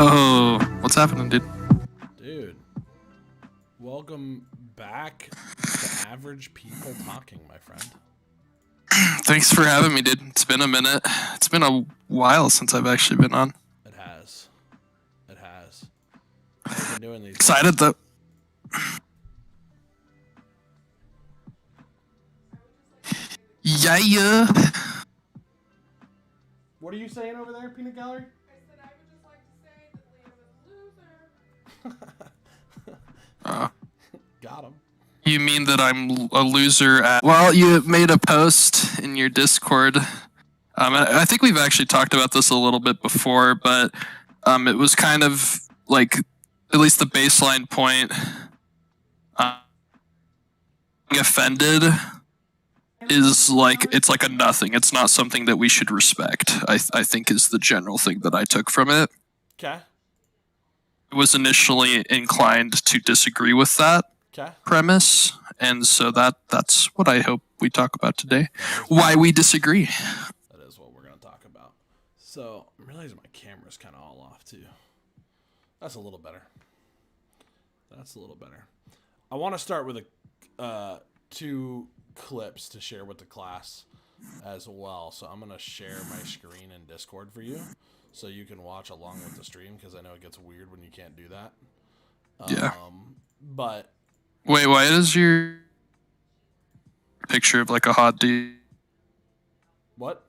Oh, what's happening, dude? Dude, welcome back to Average People Talking, my friend. Thanks for having me, dude. It's been a minute. It's been a while since I've actually been on. It has. It has. I've been doing these. Excited though. Yeah. What are you saying over there, Peanut Gallery? I said I would just like to say that Liam is a loser. Got him. You mean that I'm a loser at... Well, you made a post in your Discord. I think we've actually talked about this a little bit before, but it was kind of like, at least the baseline point, being offended is like, it's like a nothing. It's not something that we should respect, I think is the general thing that I took from it. Okay. I was initially inclined to disagree with that premise, and so that's what I hope we talk about today. Why we disagree. That is what we're going to talk about. So, I'm realizing my camera's kind of all off, too. That's a little better. That's a little better. I want to start with two clips to share with the class as well. So, I'm going to share my screen in Discord for you so you can watch along with the stream, because I know it gets weird when you can't do that. Yeah. But... Wait, why is your picture of like a hot dude? What?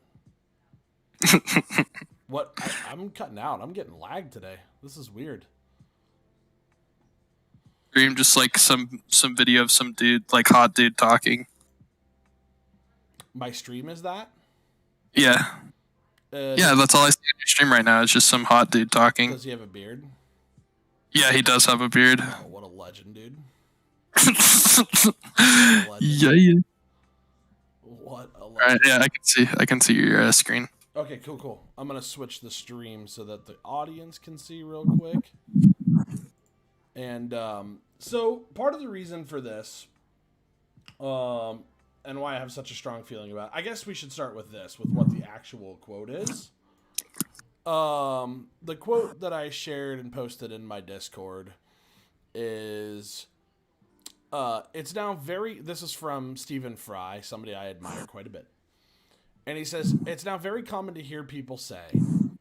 What? I'm cutting out. I'm getting lagged today. This is weird. Stream just like some video of some dude, like hot dude talking. My stream is that? Yeah. Yeah, that's all I see on your stream right now. It's just some hot dude talking. Does he have a beard? Yeah, he does have a beard. Oh, what a legend, dude. Yeah. What a legend. Alright, yeah, I can see your screen. Okay, cool. I'm gonna switch the stream so that the audience can see real quick. And so part of the reason for this, and why I have such a strong feeling about it, I guess we should start with this, with what the actual quote is. The quote that I shared and posted in my Discord is, it's now this is from Stephen Fry, somebody I admire quite a bit. And he says, it's now very common to hear people say,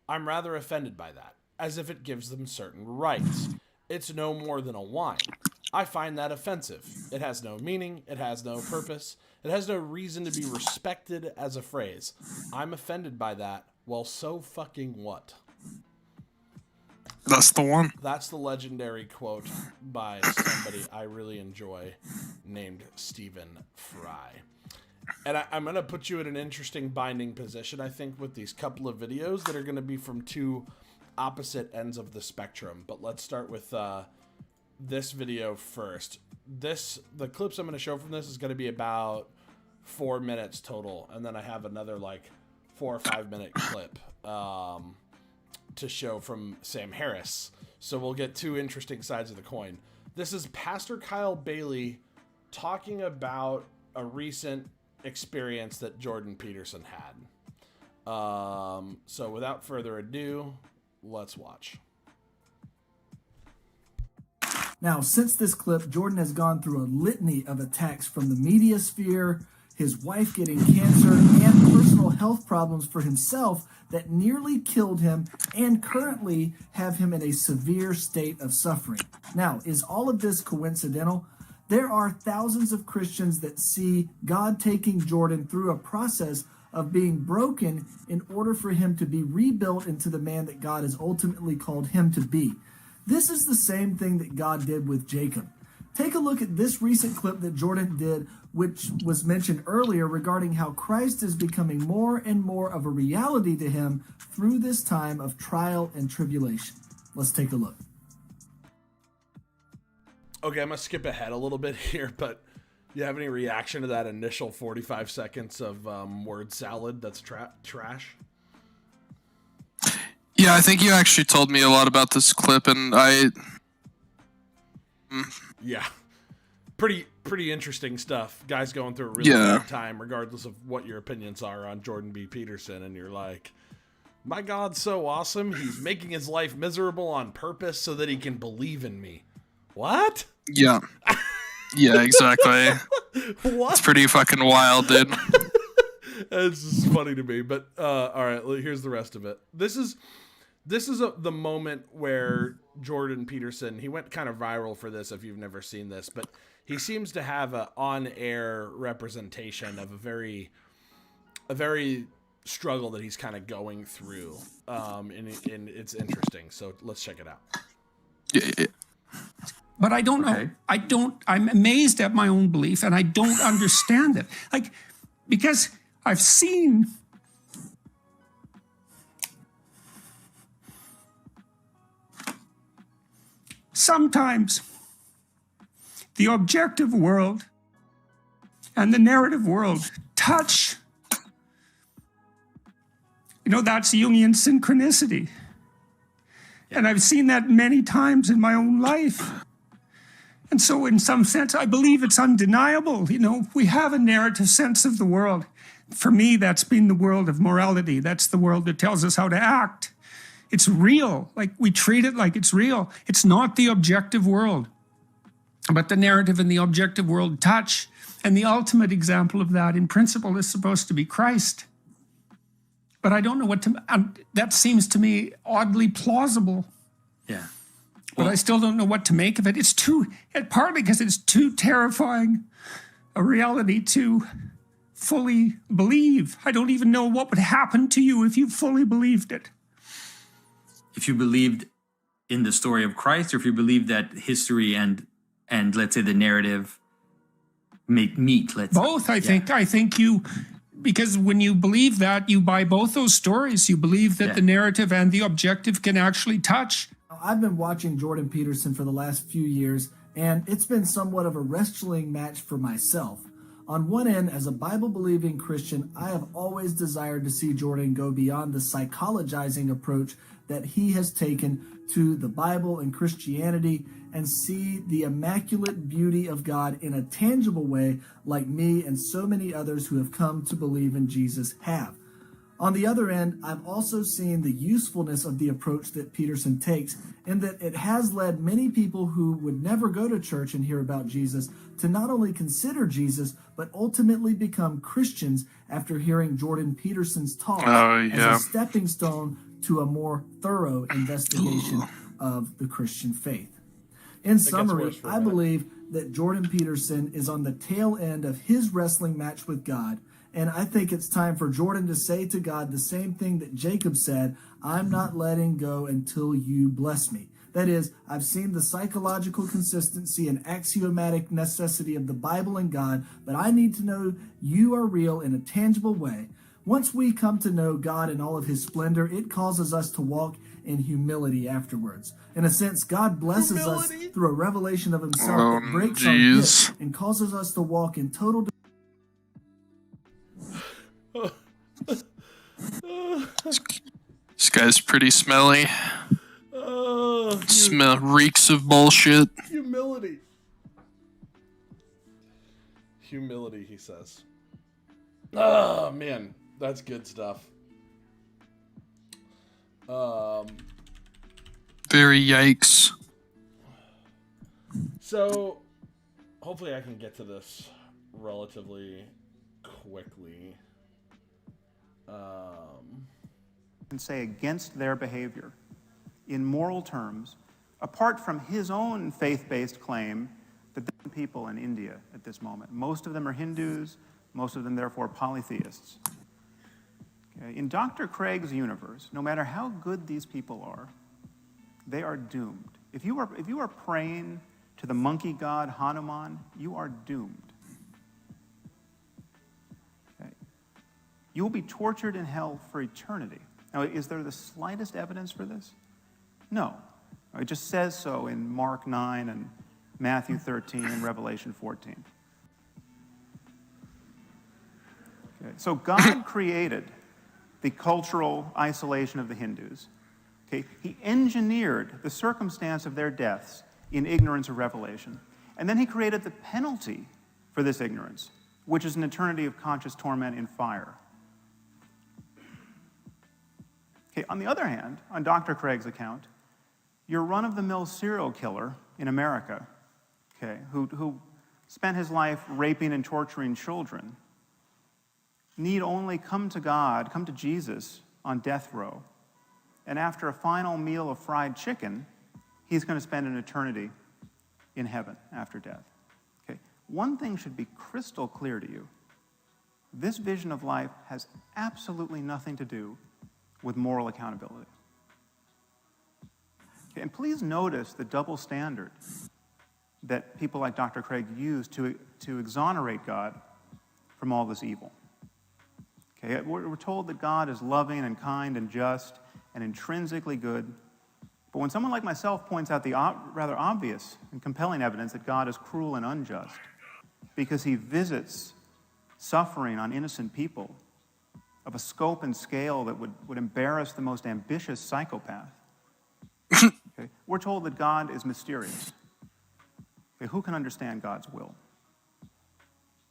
I'm rather offended by that, as if it gives them certain rights. It's no more than a whine. I find that offensive. It has no meaning. It has no purpose. It has no reason to be respected as a phrase. I'm offended by that. Well, so fucking what? That's the one. That's the legendary quote by somebody I really enjoy named Stephen Fry. And I'm going to put you in an interesting binding position, I think, with these couple of videos that are going to be from two opposite ends of the spectrum. But let's start with this video first. The clips I'm going to show from this is going to be about 4 minutes total. And then I have another like 4 or 5 minute clip to show from Sam Harris. So we'll get two interesting sides of the coin. This is Pastor Kyle Bailey talking about a recent experience that Jordan Peterson had. So without further ado, let's watch. Now, since this clip, Jordan has gone through a litany of attacks from the media sphere, his wife getting cancer, and personal health problems for himself that nearly killed him and currently have him in a severe state of suffering. Now, is all of this coincidental? There are thousands of Christians that see God taking Jordan through a process of being broken in order for him to be rebuilt into the man that God has ultimately called him to be. This is the same thing that God did with Jacob. Take a look at this recent clip that Jordan did, which was mentioned earlier, regarding how Christ is becoming more and more of a reality to him through this time of trial and tribulation. Let's take a look. Okay, I'm going to skip ahead a little bit here, but you have any reaction to that initial 45 seconds of word salad that's trash? Yeah, I think you actually told me a lot about this clip, and Yeah. Pretty interesting stuff. Guys going through a really bad time, regardless of what your opinions are on Jordan B. Peterson, and you're like, My God's so awesome, he's making his life miserable on purpose so that he can believe in me. What? Yeah. Yeah, exactly. What? It's pretty fucking wild, dude. It's just funny to me. But all right, here's the rest of it. This is the moment where Jordan Peterson, he went kind of viral for this if you've never seen this, but he seems to have a on-air representation of a very struggle that he's kind of going through, and it's interesting. So let's check it out. Yeah. But I don't know. Okay. I'm amazed at my own belief, and I don't understand it. Like, because I've seen sometimes the objective world and the narrative world touch. That's Jungian synchronicity. And I've seen that many times in my own life. And so in some sense, I believe it's undeniable. We have a narrative sense of the world. For me, that's been the world of morality. That's the world that tells us how to act. It's real. Like, we treat it like it's real. It's not the objective world. But the narrative and the objective world touch. And the ultimate example of that, in principle, is supposed to be Christ. But I don't know what to... that seems to me oddly plausible. Yeah. But I still don't know what to make of it. It's partly because it's too terrifying a reality to fully believe. I don't even know what would happen to you if you fully believed it. If you believed in the story of Christ, or if you believed that history and let's say the narrative meet, let's Both, I think. I think because when you believe that, you buy both those stories. You believe that the narrative and the objective can actually touch. I've been watching Jordan Peterson for the last few years, and it's been somewhat of a wrestling match for myself. On one end, as a Bible-believing Christian, I have always desired to see Jordan go beyond the psychologizing approach that he has taken to the Bible and Christianity and see the immaculate beauty of God in a tangible way, like me and so many others who have come to believe in Jesus have. On the other end, I've also seen the usefulness of the approach that Peterson takes, in that it has led many people who would never go to church and hear about Jesus to not only consider Jesus, but ultimately become Christians after hearing Jordan Peterson's talk as a stepping stone to a more thorough investigation of the Christian faith. In summary, I believe that Jordan Peterson is on the tail end of his wrestling match with God. And I think it's time for Jordan to say to God the same thing that Jacob said, I'm not letting go until you bless me. That is, I've seen the psychological consistency and axiomatic necessity of the Bible and God, but I need to know you are real in a tangible way. Once we come to know God in all of his splendor, it causes us to walk in humility afterwards. In a sense, God blesses us through a revelation of himself that breaks our guilt and causes us to walk in total This guy's pretty smelly. Reeks of bullshit. Humility. Humility, he says. Oh, man. That's good stuff. Very yikes. So, hopefully I can get to this relatively quickly. And say against their behavior in moral terms, apart from his own faith-based claim that there are people in India at this moment. Most of them are Hindus, most of them therefore polytheists. Okay? In Dr. Craig's universe, no matter how good these people are, they are doomed. If you are praying to the monkey god Hanuman, you are doomed. Okay? You will be tortured in hell for eternity. Now, is there the slightest evidence for this? No. It just says so in Mark 9 and Matthew 13 and Revelation 14. Okay. So God created the cultural isolation of the Hindus. Okay. He engineered the circumstance of their deaths in ignorance of revelation. And then he created the penalty for this ignorance, which is an eternity of conscious torment in fire. Okay, Okay, on the other hand, on Dr. Craig's account, your run-of-the-mill serial killer in America, okay, who spent his life raping and torturing children, need only come to God, come to Jesus on death row, and after a final meal of fried chicken, he's going to spend an eternity in heaven after death. Okay, one thing should be crystal clear to you. This vision of life has absolutely nothing to do with moral accountability. Okay, and please notice the double standard that people like Dr. Craig use to exonerate God from all this evil. Okay, we're told that God is loving and kind and just and intrinsically good. But when someone like myself points out the rather obvious and compelling evidence that God is cruel and unjust because he visits suffering on innocent people of a scope and scale that would embarrass the most ambitious psychopath, okay, we're told that God is mysterious. Okay, who can understand God's will?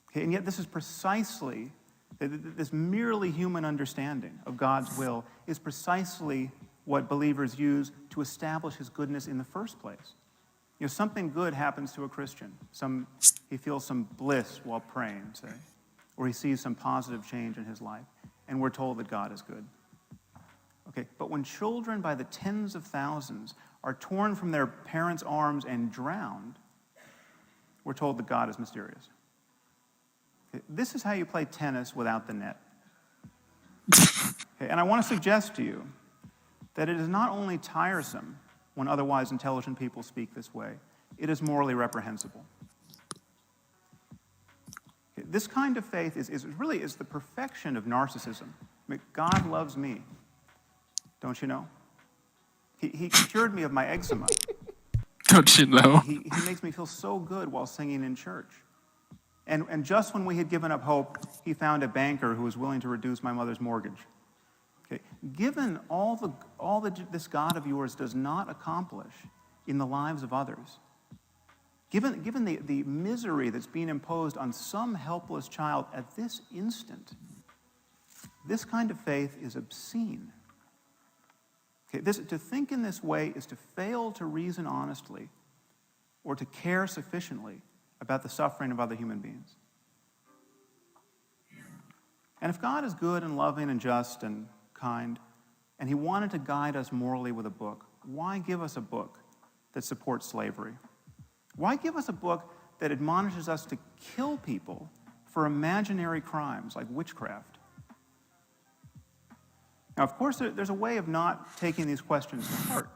Okay, and yet this is precisely, this merely human understanding of God's will is precisely what believers use to establish his goodness in the first place. You know, something good happens to a Christian. He feels some bliss while praying, say, or he sees some positive change in his life, and we're told that God is good. Okay, but when children by the tens of thousands are torn from their parents' arms and drowned, we're told that God is mysterious. Okay, this is how you play tennis without the net. Okay, and I want to suggest to you that it is not only tiresome when otherwise intelligent people speak this way, it is morally reprehensible. Okay, this kind of faith is the perfection of narcissism. I mean, God loves me, don't you know? He cured me of my eczema. Don't you know? He makes me feel so good while singing in church. And just when we had given up hope, he found a banker who was willing to reduce my mother's mortgage. Okay. Given all that this God of yours does not accomplish in the lives of others, given the misery that's being imposed on some helpless child at this instant, this kind of faith is obscene. Okay, to think in this way is to fail to reason honestly or to care sufficiently about the suffering of other human beings. And if God is good and loving and just and kind, and he wanted to guide us morally with a book, why give us a book that supports slavery? Why give us a book that admonishes us to kill people for imaginary crimes like witchcraft? Now, of course, there's a way of not taking these questions to heart.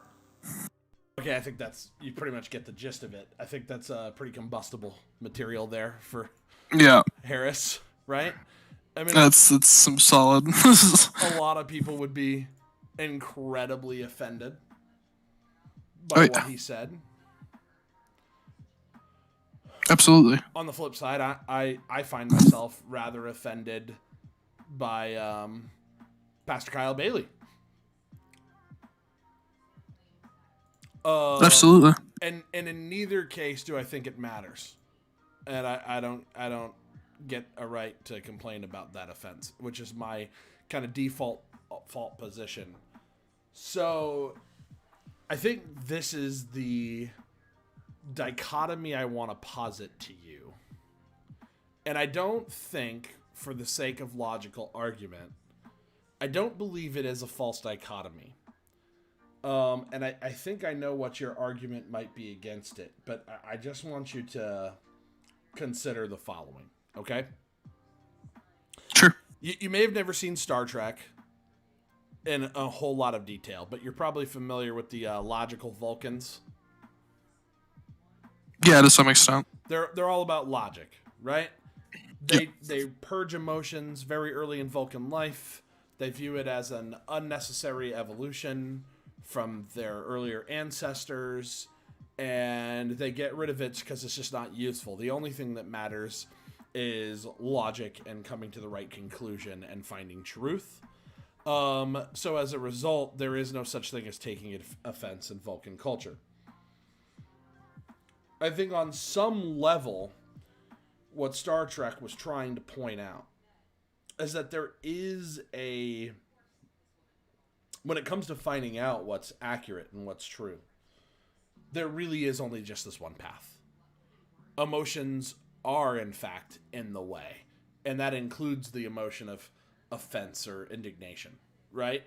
Okay, I think you pretty much get the gist of it. I think that's pretty combustible material there for Harris, right? I mean, that's some solid. A lot of people would be incredibly offended by what he said. Absolutely. On the flip side, I find myself rather offended by Pastor Kyle Bailey. Absolutely. And in neither case do I think it matters, and I don't get a right to complain about that offense, which is my kind of default position. So I think this is the dichotomy I want to posit to you, and I don't think, for the sake of logical argument, I don't believe it is a false dichotomy. And I think I know what your argument might be against it, but I just want you to consider the following, okay? Sure. You may have never seen Star Trek in a whole lot of detail, but you're probably familiar with the logical Vulcans. Yeah, to some extent. They're all about logic, right? They purge emotions very early in Vulcan life. They view it as an unnecessary evolution from their earlier ancestors, and they get rid of it because it's just not useful. The only thing that matters is logic and coming to the right conclusion and finding truth. So as a result, there is no such thing as taking offense in Vulcan culture. I think on some level, what Star Trek was trying to point out is that there is a when it comes to finding out what's accurate and what's true, there really is only just this one path. Emotions are, in fact, in the way. And that includes the emotion of offense or indignation, right?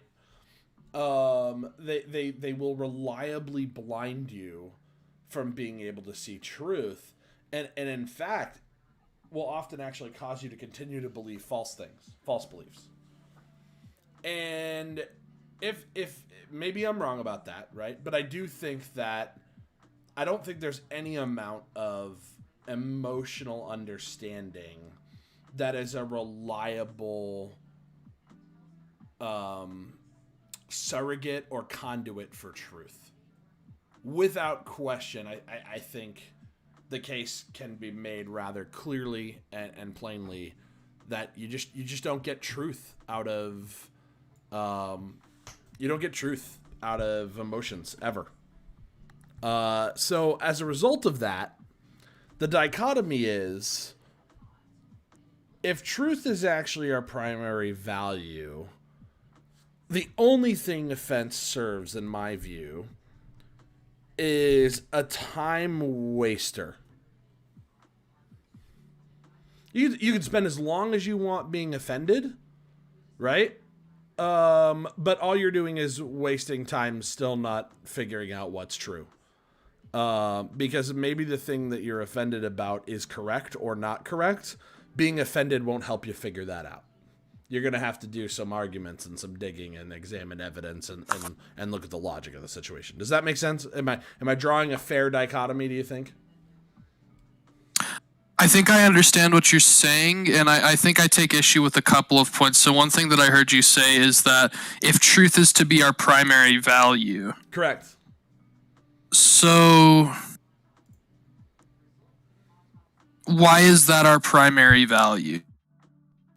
They will reliably blind you from being able to see truth. And in fact, will often actually cause you to continue to believe false things, false beliefs. And if maybe I'm wrong about that, right? But I do think that I don't think there's any amount of emotional understanding that is a reliable surrogate or conduit for truth. Without question, I think the case can be made rather clearly and plainly that you just don't get truth out of emotions ever. So as a result of that, the dichotomy is, if truth is actually our primary value, the only thing offense serves, in my view, is a time waster. You can spend as long as you want being offended, right? But all you're doing is wasting time still not figuring out what's true. Because maybe the thing that you're offended about is correct or not correct. Being offended won't help you figure that out. You're going to have to do some arguments and some digging and examine evidence and look at the logic of the situation. Does that make sense? Am I drawing a fair dichotomy, do you think? I think I understand what you're saying, and I think I take issue with a couple of points. So one thing that I heard you say is that if truth is to be our primary value. Correct. So why is that our primary value?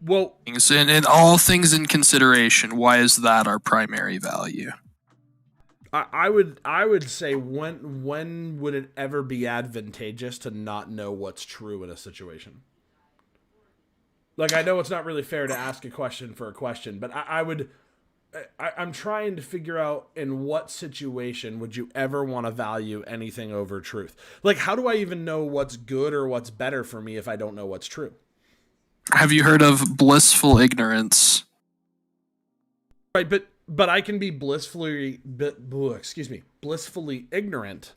Well, And all things in consideration, why is that our primary value? I would say when would it ever be advantageous to not know what's true in a situation? Like, I know it's not really fair to ask a question for a question, but I'm trying to figure out in what situation would you ever want to value anything over truth? Like, how do I even know what's good or what's better for me if I don't know what's true? Have you heard of blissful ignorance? Right, but I can be blissfully ignorant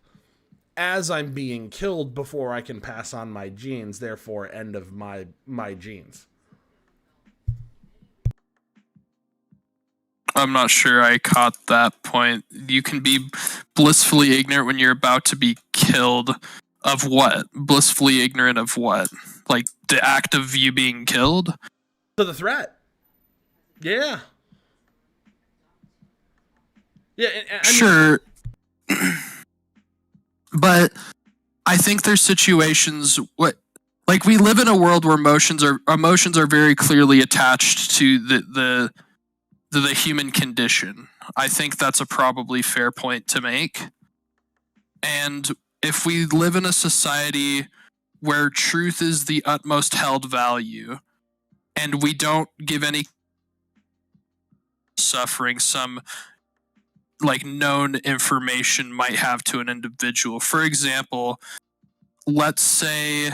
as I'm being killed before I can pass on my genes, therefore end of my genes. I'm not sure I caught that point. You can be blissfully ignorant when you're about to be killed. Of what? Blissfully ignorant of what? Like the act of you being killed? To the threat. Yeah. Yeah. Sure. But I think there's situations like we live in a world where emotions are very clearly attached to the human condition. I think that's a probably fair point to make. And if we live in a society where truth is the utmost held value, and we don't give any suffering some like known information might have to an individual. For example, let's say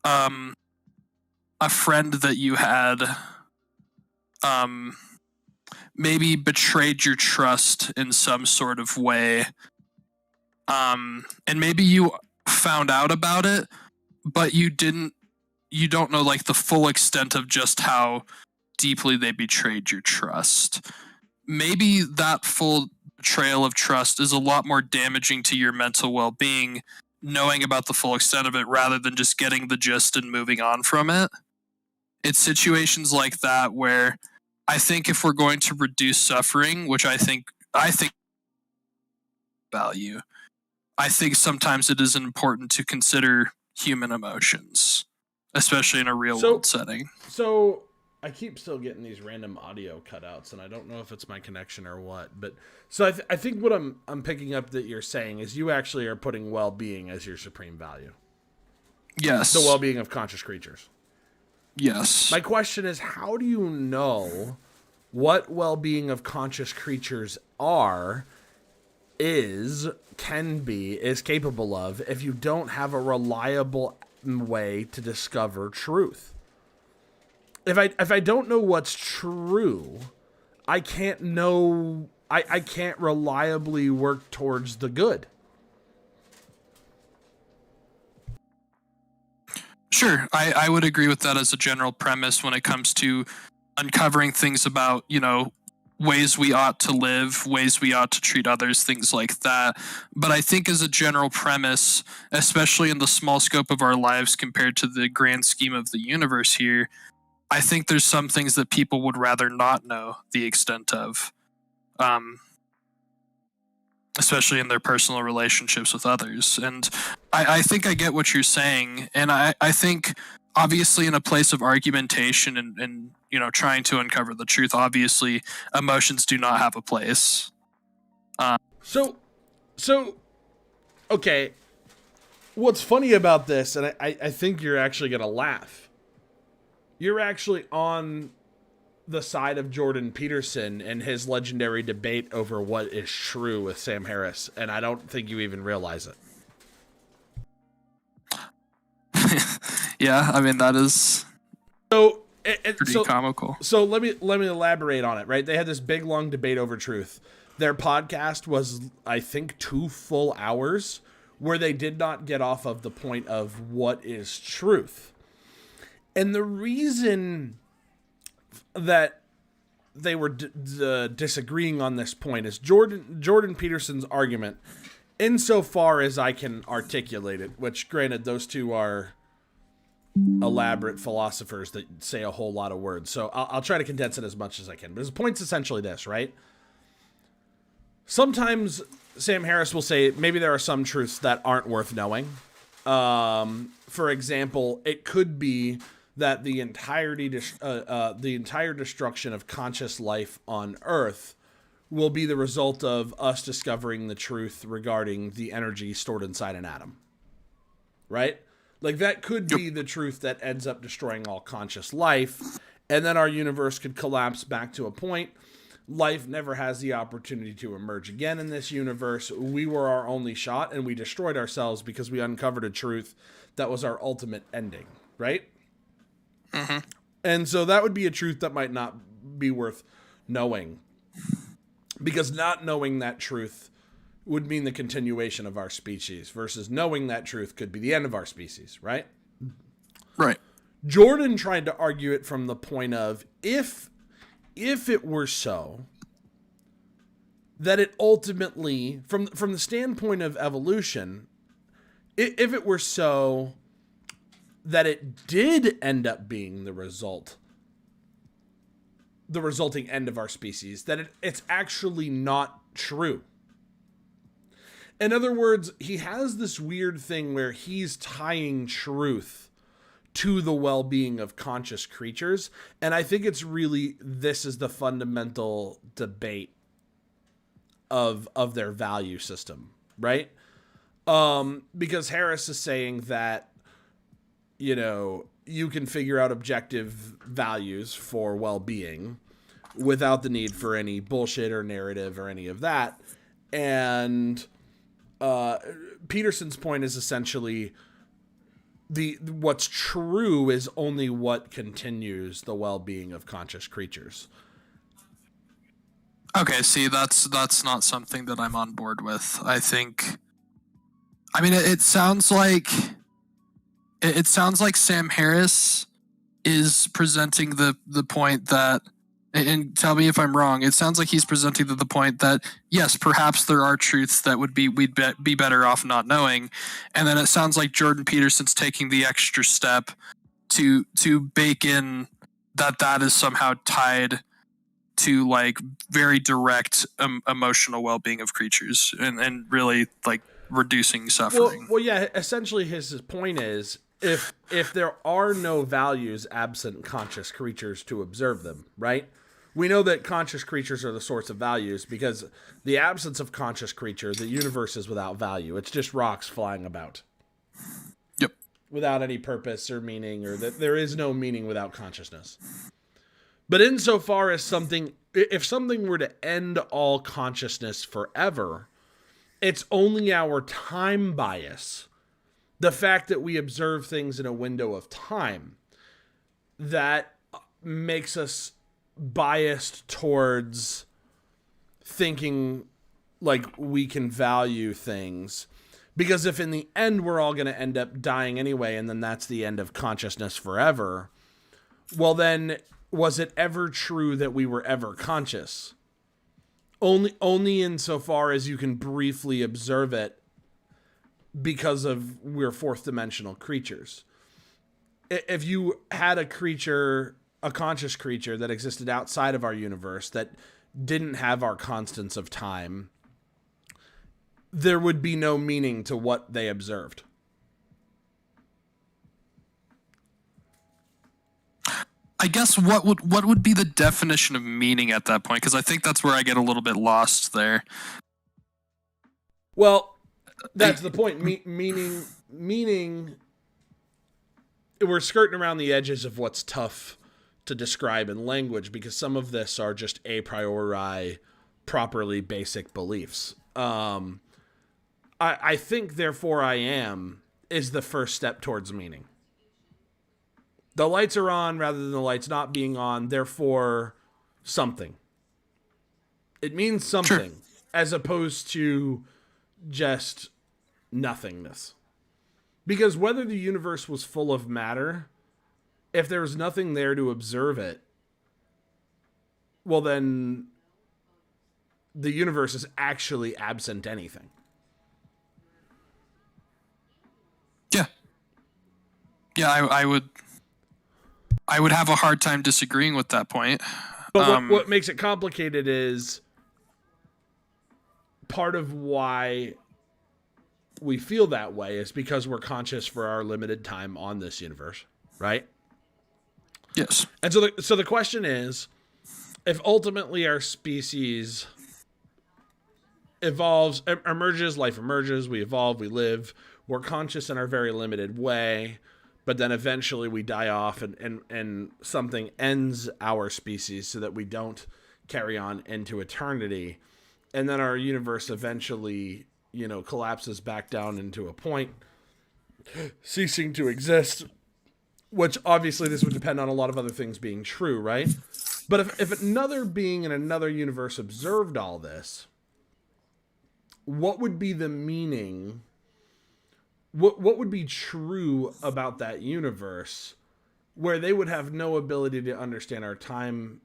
a friend that you had maybe betrayed your trust in some sort of way. And maybe you found out about it, but you don't know like the full extent of just how deeply they betrayed your trust. Maybe that full betrayal of trust is a lot more damaging to your mental well-being, knowing about the full extent of it rather than just getting the gist and moving on from it. It's situations like that where I think if we're going to reduce suffering, which I think value, I think sometimes it is important to consider human emotions, especially in a real world setting. So I keep still getting these random audio cutouts, and I don't know if it's my connection or what. But so I think what I'm picking up that you're saying is you actually are putting well-being as your supreme value. Yes. The well-being of conscious creatures. Yes. My question is, how do you know what well-being of conscious creatures is capable of if you don't have a reliable way to discover truth. If I don't know what's true, I can't know, I can't reliably work towards the good. Sure, I would agree with that as a general premise when it comes to uncovering things about, ways we ought to live, ways we ought to treat others, things like that. But I think as a general premise, especially in the small scope of our lives compared to the grand scheme of the universe here, I think there's some things that people would rather not know the extent of, especially in their personal relationships with others. And I think I get what you're saying. And I think obviously in a place of argumentation and trying to uncover the truth, obviously emotions do not have a place. So okay, what's funny about this, and I think you're actually gonna laugh, you're actually on the side of Jordan Peterson and his legendary debate over what is true with Sam Harris, and I don't think you even realize it. Yeah, I mean, that is pretty comical. So let me elaborate on it, right? They had this big, long debate over truth. Their podcast was, I think, 2 full hours where they did not get off of the point of what is truth. And the reason that they were disagreeing on this point is Jordan Peterson's argument, insofar as I can articulate it, which granted those two are elaborate philosophers that say a whole lot of words, so I'll try to condense it as much as I can. But his point's essentially this, right? Sometimes Sam Harris will say maybe there are some truths that aren't worth knowing. For example, it could be that the entire destruction of conscious life on Earth will be the result of us discovering the truth regarding the energy stored inside an atom. Right? Like, that could be the truth that ends up destroying all conscious life, and then our universe could collapse back to a point. Life never has the opportunity to emerge again in this universe. We were our only shot, and we destroyed ourselves because we uncovered a truth that was our ultimate ending, right? Mm-hmm. And so that would be a truth that might not be worth knowing, because not knowing that truth would mean the continuation of our species, versus knowing that truth could be the end of our species, right? Right. Jordan tried to argue it from the point of, if it were so, that it ultimately, from the standpoint of evolution, if it were so that it did end up being the resulting end of our species, that it's actually not true. In other words, he has this weird thing where he's tying truth to the well-being of conscious creatures, and I think this is the fundamental debate of their value system, right? Because Harris is saying that, you can figure out objective values for well-being without the need for any bullshit or narrative or any of that, and Peterson's point is essentially what's true is only what continues the well-being of conscious creatures. Okay, see, that's not something that I'm on board with. It sounds like Sam Harris is presenting the point that, and tell me if I'm wrong, it sounds like he's presenting the point that, yes, perhaps there are truths that we'd be better off not knowing. And then it sounds like Jordan Peterson's taking the extra step to bake in that is somehow tied to, like, very direct emotional well-being of creatures and really, like, reducing suffering. Well, yeah, essentially his point is, if there are no values absent conscious creatures to observe them, right? We know that conscious creatures are the source of values, because the absence of conscious creature, the universe is without value. It's just rocks flying about. Yep. Without any purpose or meaning, or that there is no meaning without consciousness. But insofar as something if something were to end all consciousness forever, it's only our time bias, the fact that we observe things in a window of time, that makes us biased towards thinking like we can value things. Because if in the end we're all going to end up dying anyway, and then that's the end of consciousness forever, well then, was it ever true that we were ever conscious? Only insofar as you can briefly observe it, because of we're fourth dimensional creatures. If you had a creature, a conscious creature that existed outside of our universe that didn't have our constants of time, there would be no meaning to what they observed. I guess what would be the definition of meaning at that point? Because I think that's where I get a little bit lost there. Well, that's the point. Meaning, we're skirting around the edges of what's tough to describe in language, because some of this are just a priori, properly basic beliefs. I think, therefore I am, is the first step towards meaning. The lights are on rather than the lights not being on, therefore something. It means something, sure, as opposed to just nothingness. Because whether the universe was full of matter, if there was nothing there to observe it, well then the universe is actually absent anything. Yeah. Yeah, I would have a hard time disagreeing with that point. But what makes it complicated is part of why we feel that way is because we're conscious for our limited time on this universe, right? Yes. And so the question is, if ultimately our species evolves, emerges, life emerges, we evolve, we live, we're conscious in our very limited way, but then eventually we die off and something ends our species so that we don't carry on into eternity. And then our universe eventually, collapses back down into a point, ceasing to exist, which obviously this would depend on a lot of other things being true, right? But if another being in another universe observed all this, what would be the meaning? What would be true about that universe where they would have no ability to understand our time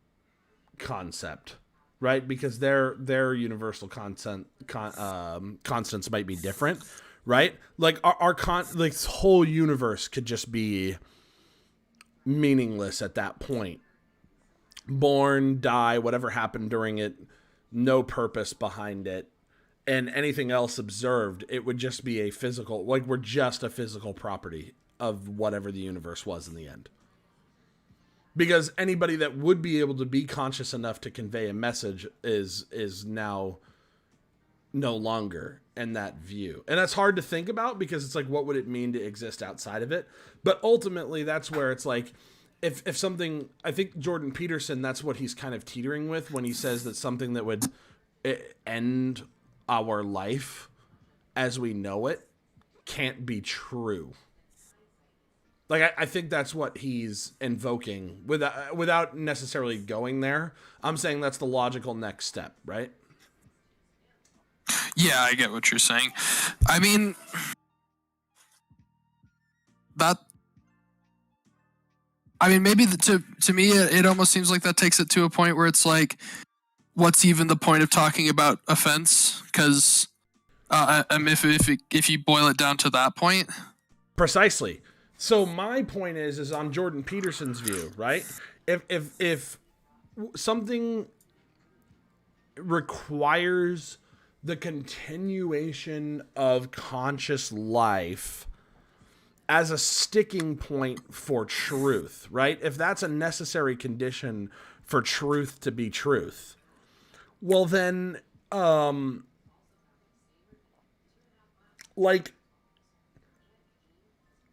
concept, right? Because their universal constants might be different, right? Like this whole universe could just be meaningless at that point. Born, die, whatever happened during it, no purpose behind it. And anything else observed, it would just be a physical, like we're just a physical property of whatever the universe was in the end. Because anybody that would be able to be conscious enough to convey a message is now no longer in that view. And that's hard to think about because it's like, what would it mean to exist outside of it? But ultimately, that's where it's like, if something, I think Jordan Peterson, that's what he's kind of teetering with when he says that something that would end our life as we know it can't be true. Like, I think that's what he's invoking without necessarily going there. I'm saying that's the logical next step, right? Yeah, I get what you're saying. I mean, maybe to me, it almost seems like that takes it to a point where it's like, what's even the point of talking about offense? Because if you boil it down to that point, precisely. So my point is on Jordan Peterson's view, right? If something requires the continuation of conscious life as a sticking point for truth, right? If that's a necessary condition for truth to be truth, well then,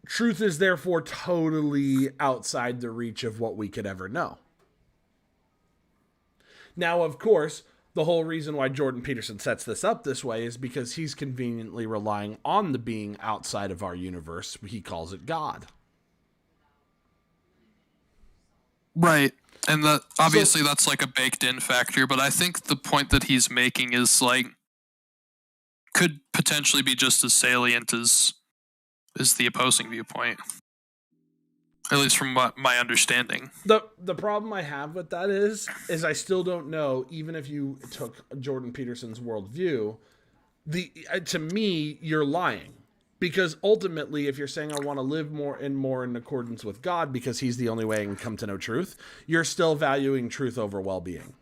truth is therefore totally outside the reach of what we could ever know. Now, of course, the whole reason why Jordan Peterson sets this up this way is because he's conveniently relying on the being outside of our universe. He calls it God. Right. And that obviously that's like a baked in factor, but I think the point that he's making is like could potentially be just as salient as the opposing viewpoint. At least from my understanding. The problem I have with that is I still don't know, even if you took Jordan Peterson's worldview, to me, you're lying. Because ultimately, if you're saying I want to live more in accordance with God because he's the only way I can come to know truth, you're still valuing truth over well-being.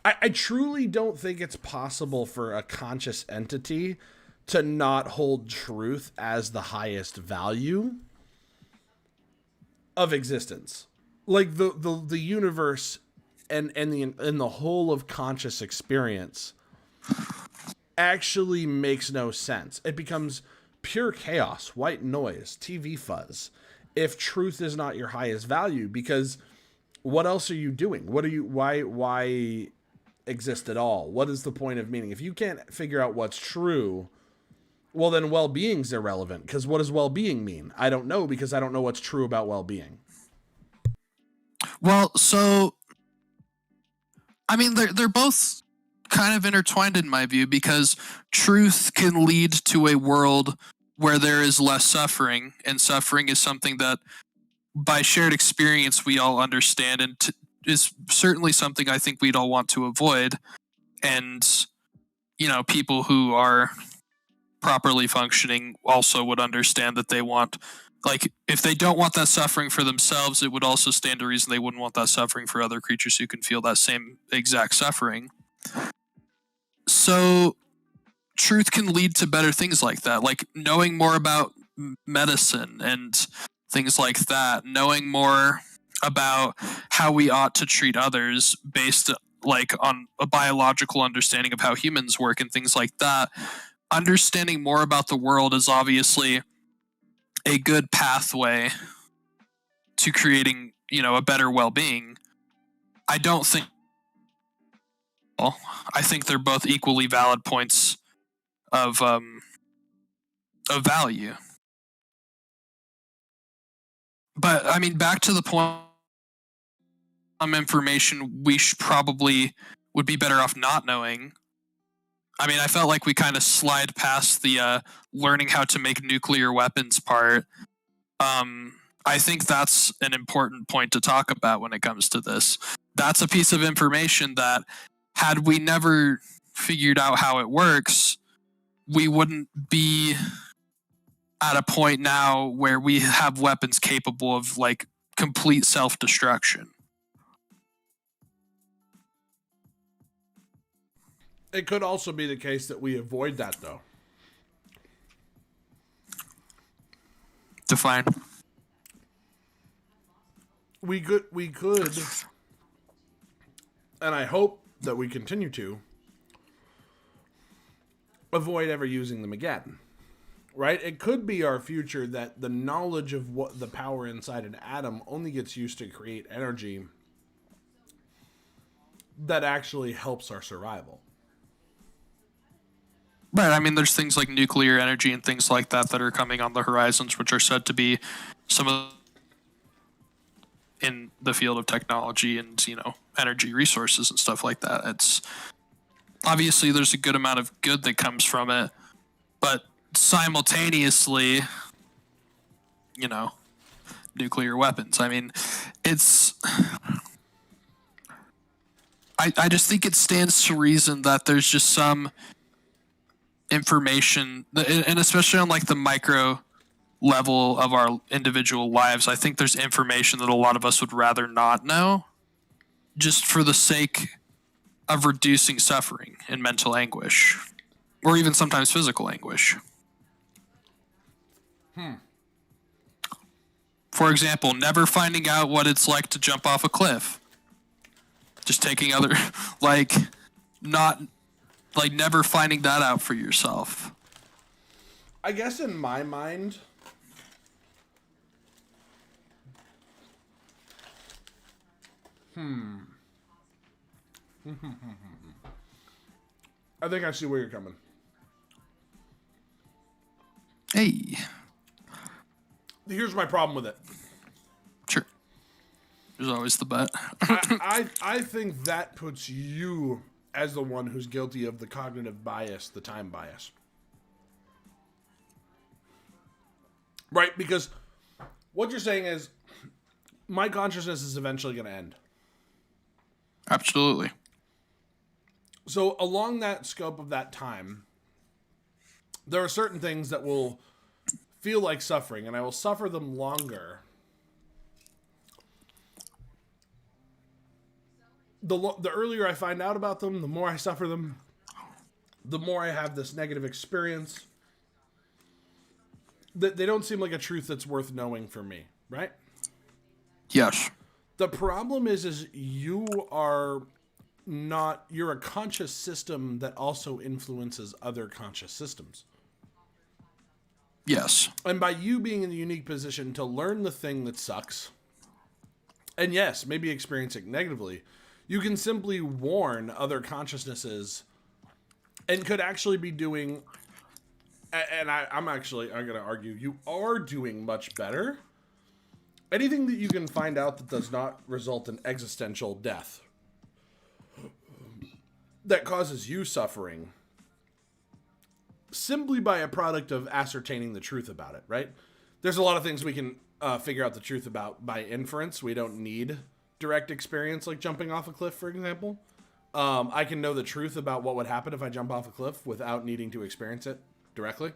I truly don't think it's possible for a conscious entity to not hold truth as the highest value of existence. Like the universe and the whole of conscious experience actually makes no sense. It becomes pure chaos, white noise, TV fuzz, if truth is not your highest value, because what else are you doing? Why exist at all? What is the point of meaning? If you can't figure out what's true, well then well-being's irrelevant, because what does well-being mean? I don't know, because I don't know what's true about well-being. Well, so I mean they're both kind of intertwined in my view, because truth can lead to a world where there is less suffering, and suffering is something that by shared experience we all understand, and is certainly something I think we'd all want to avoid. And people who are properly functioning also would understand that they want, like, if they don't want that suffering for themselves, it would also stand to reason they wouldn't want that suffering for other creatures who can feel that same exact suffering. So truth can lead to better things like that, like knowing more about medicine and things like that, knowing more about how we ought to treat others based like on a biological understanding of how humans work and things like that. Understanding more about the world is obviously a good pathway to creating, a better well-being. I think they're both equally valid points of value. But I mean, back to the point, information we probably would be better off not knowing. I mean, I felt like we kind of slide past the learning how to make nuclear weapons part. I think that's an important point to talk about when it comes to this. That's a piece of information that, had we never figured out how it works, we wouldn't be at a point now where we have weapons capable of like complete self-destruction. It could also be the case that we avoid that, though. Define. We could, and I hope that we continue to avoid ever using them again. Right? It could be our future that the knowledge of what the power inside an atom only gets used to create energy that actually helps our survival. Right. I mean, there's things like nuclear energy and things like that that are coming on the horizons, which are said to be some of in the field of technology and, energy resources and stuff like that. It's obviously there's a good amount of good that comes from it, but simultaneously, nuclear weapons. I mean, it's... I just think it stands to reason that there's just some information, and especially on like the micro level of our individual lives, I think there's information that a lot of us would rather not know, just for the sake of reducing suffering and mental anguish, or even sometimes physical anguish. For example, never finding out what it's like to jump off a cliff. Just taking other, never finding that out for yourself. I guess in my mind, I think I see where you're coming. Hey, Here's my problem with it. sure. There's always the bet. I think that puts you as the one who's guilty of the cognitive bias, the time bias. Right? Because what you're saying is my consciousness is eventually going to end. Absolutely. So along that scope of that time, there are certain things that will feel like suffering, and I will suffer them longer. The earlier I find out about them, the more I suffer them, the more I have this negative experience. They don't seem like a truth that's worth knowing for me, right? Yes. The problem is you're a conscious system that also influences other conscious systems. Yes. And by you being in the unique position to learn the thing that sucks, and yes, maybe experience it negatively, you can simply warn other consciousnesses and could actually be doing, and I'm going to argue, you are doing much better. Anything that you can find out that does not result in existential death, that causes you suffering, simply by a product of ascertaining the truth about it, right? There's a lot of things we can figure out the truth about by inference. We don't need direct experience, like jumping off a cliff, for example. I can know the truth about what would happen if I jump off a cliff without needing to experience it directly.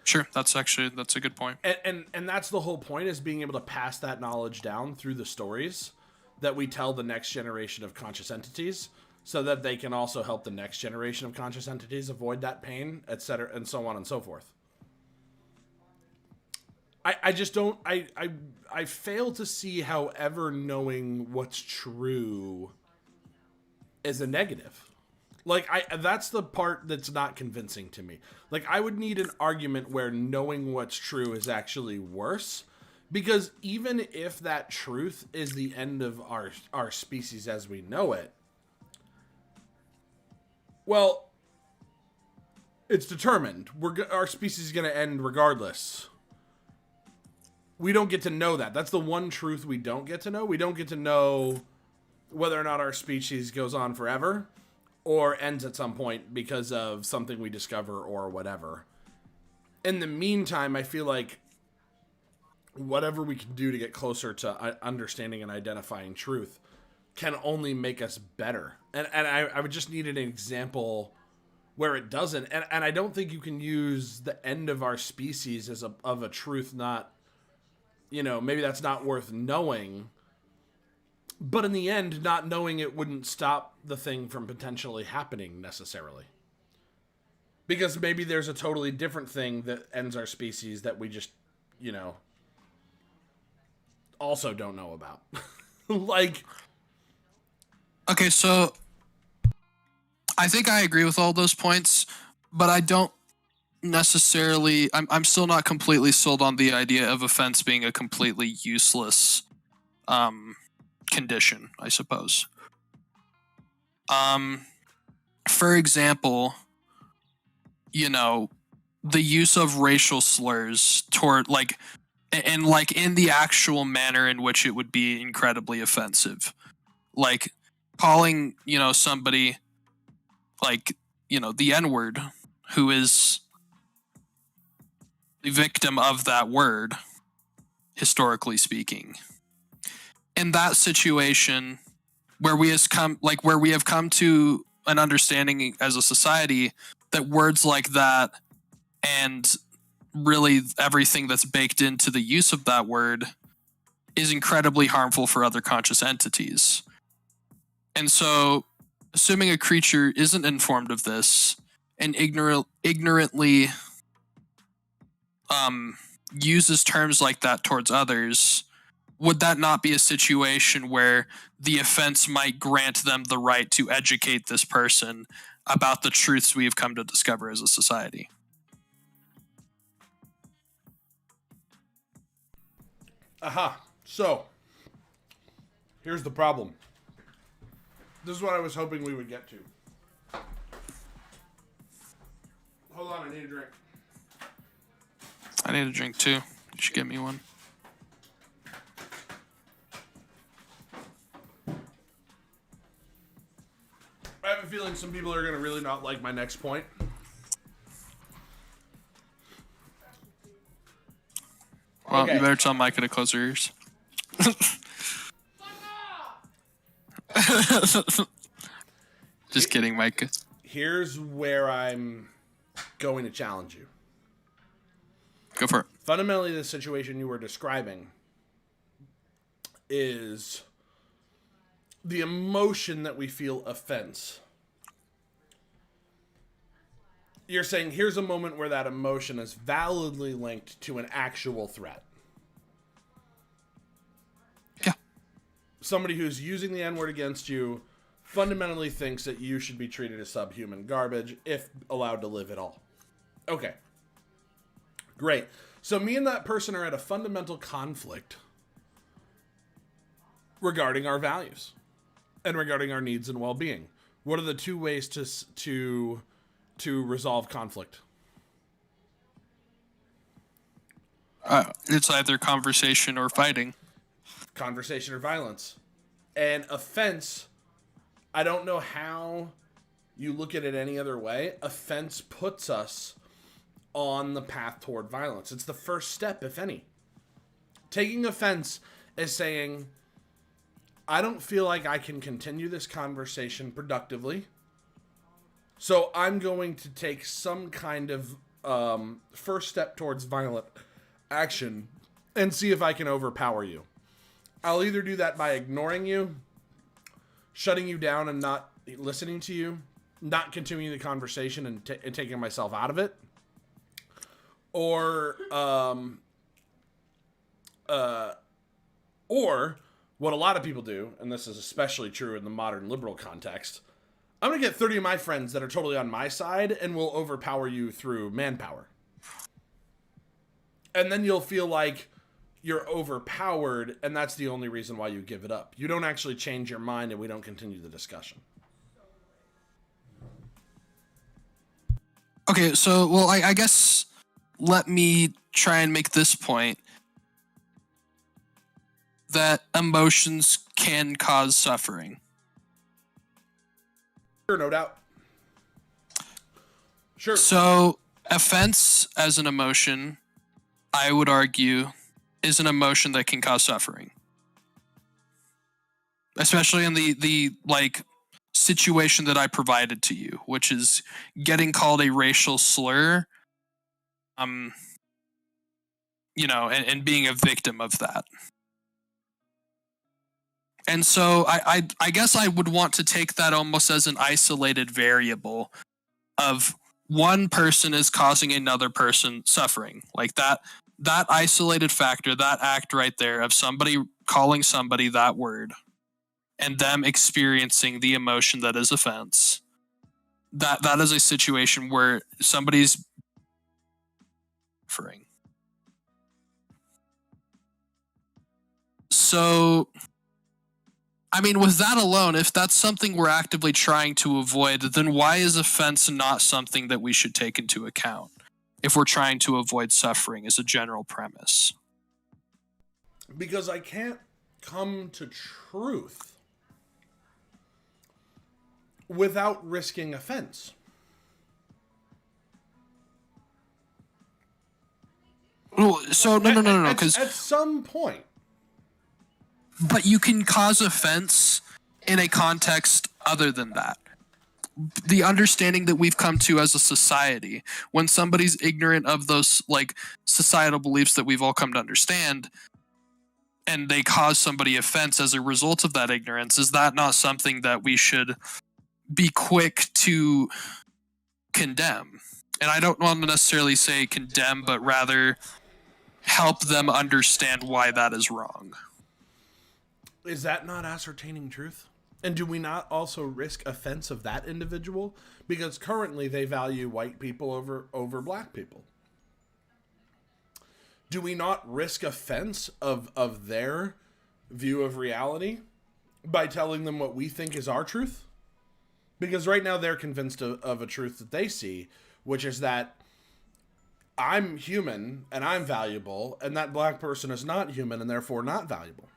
Sure. That's a good point. And that's the whole point, is being able to pass that knowledge down through the stories that we tell the next generation of conscious entities, so that they can also help the next generation of conscious entities avoid that pain, etc., and so on and so forth. I just don't, I fail to see how ever knowing what's true is a negative. Like, that's the part that's not convincing to me. Like, I would need an argument where knowing what's true is actually worse, because even if that truth is the end of our species as we know it, well, it's determined. Our species is going to end regardless. We don't get to know that. That's the one truth we don't get to know. We don't get to know whether or not our species goes on forever or ends at some point because of something we discover or whatever. In the meantime, I feel like whatever we can do to get closer to understanding and identifying truth can only make us better. And I would just need an example where it doesn't. And I don't think you can use the end of our species as of a truth not, maybe that's not worth knowing. But in the end, not knowing it wouldn't stop the thing from potentially happening necessarily. Because maybe there's a totally different thing that ends our species that we just, also don't know about. Like... Okay, so I think I agree with all those points, but I don't necessarily, I'm still not completely sold on the idea of offense being a completely useless condition, I suppose. For example, the use of racial slurs toward, in the actual manner in which it would be incredibly offensive. Like, calling, somebody the N-word, who is the victim of that word, historically speaking. In that situation, where we have come to an understanding as a society that words like that, and really everything that's baked into the use of that word, is incredibly harmful for other conscious entities. And so, assuming a creature isn't informed of this and ignorantly uses terms like that towards others, would that not be a situation where the offense might grant them the right to educate this person about the truths we have come to discover as a society? Aha. So, here's the problem. This is what I was hoping we would get to. Hold on, I need a drink. I need a drink too. You should get me one. I have a feeling some people are going to really not like my next point. Well, Okay. you better tell Micah to close her ears. Just kidding, Micah. Here's where I'm going to challenge you. Go for it. Fundamentally, the situation you were describing is the emotion that we feel offense. You're saying here's a moment where that emotion is validly linked to an actual threat. Yeah. Somebody who's using the N-word against you fundamentally thinks that you should be treated as subhuman garbage if allowed to live at all. Okay. Great. So me and that person are at a fundamental conflict regarding our values and regarding our needs and well-being. What are the two ways to resolve conflict? It's either conversation or fighting. Conversation or violence. And offense, I don't know how you look at it any other way. Offense puts us on the path toward violence. It's the first step, if any. Taking offense is saying, I don't feel like I can continue this conversation productively, so I'm going to take some kind of first step towards violent action and see if I can overpower you. I'll either do that by ignoring you, shutting you down and not listening to you, not continuing the conversation and taking myself out of it, or what a lot of people do, and this is especially true in the modern liberal context, I'm going to get 30 of my friends that are totally on my side and will overpower you through manpower. And then you'll feel like you're overpowered, and that's the only reason why you give it up. You don't actually change your mind, and we don't continue the discussion. Okay, so, well, I guess let me try and make this point. That emotions can cause suffering. Sure, no doubt. Sure. So, offense as an emotion, I would argue, is an emotion that can cause suffering. Especially in the like situation that I provided to you, which is getting called a racial slur, you know, and being a victim of that. And so I guess I would want to take that almost as an isolated variable of one person is causing another person suffering. Like that isolated factor, that act right there of somebody calling somebody that word and them experiencing the emotion that is offense. That is a situation where somebody's suffering. So, I mean, with that alone, if that's something we're actively trying to avoid, then why is offense not something that we should take into account if we're trying to avoid suffering as a general premise? Because I can't come to truth without risking offense. So, no, because At some point. but you can cause offense in a context other than that. The understanding that we've come to as a society, when somebody's ignorant of those like societal beliefs that we've all come to understand, and they cause somebody offense as a result of that ignorance, is that not something that we should be quick to condemn? And I don't want to necessarily say condemn, but rather help them understand why that is wrong. Is that not ascertaining truth? And do we not also risk offense of that individual? Because currently they value white people over black people. Do we not risk offense of their view of reality by telling them what we think is our truth. Because right now they're convinced of a truth that they see, which is that I'm human and I'm valuable, and that black person is not human and therefore not valuable.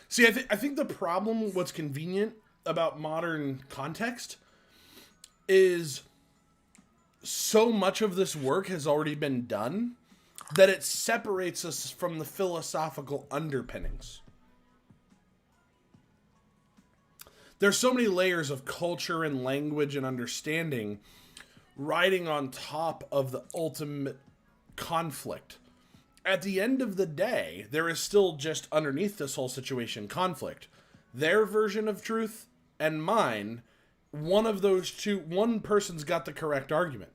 See, I think the problem, what's convenient about modern context, is so much of this work has already been done that it separates us from the philosophical underpinnings. There's so many layers of culture and language and understanding riding on top of the ultimate conflict. At the end of the day, there is still just underneath this whole situation conflict. Their version of truth and mine, one of those two, one person's got the correct argument.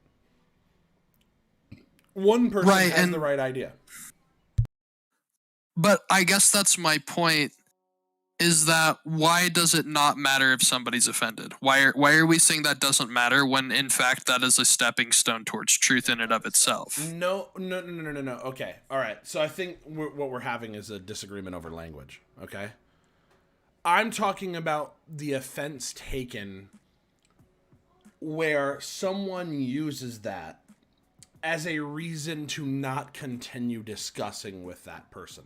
One person has the right idea. But I guess that's my point, is that why does it not matter if somebody's offended? Why are we saying that doesn't matter when in fact that is a stepping stone towards truth in and of itself? No. Okay. All right. So I think what we're having is a disagreement over language. Okay. I'm talking about the offense taken where someone uses that as a reason to not continue discussing with that person.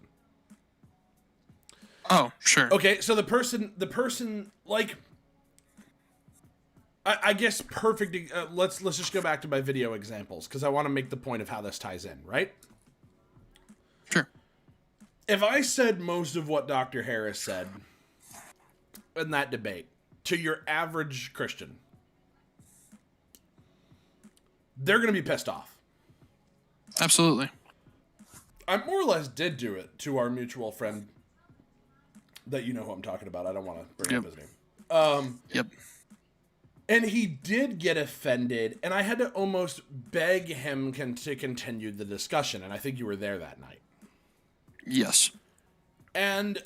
Oh, sure. Okay, so the person, like, I guess perfect. Let's just go back to my video examples because I want to make the point of how this ties in, right? Sure. If I said most of what Dr. Harris said in that debate to your average Christian, they're going to be pissed off. Absolutely. I more or less did do it to our mutual friend that you know who I'm talking about. I don't want to bring up his name. Yep. And he did get offended, and I had to almost beg him to continue the discussion, and I think you were there that night. Yes. And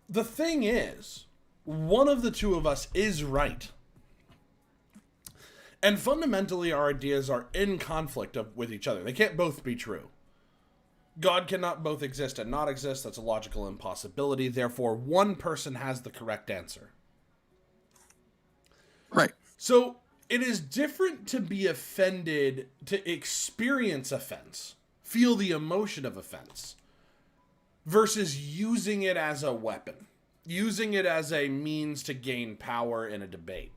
the thing is, one of the two of us is right. And fundamentally, our ideas are in conflict with each other. They can't both be true. God cannot both exist and not exist. That's a logical impossibility. Therefore, one person has the correct answer. Right. So it is different to be offended, to experience offense, feel the emotion of offense, versus using it as a weapon, using it as a means to gain power in a debate,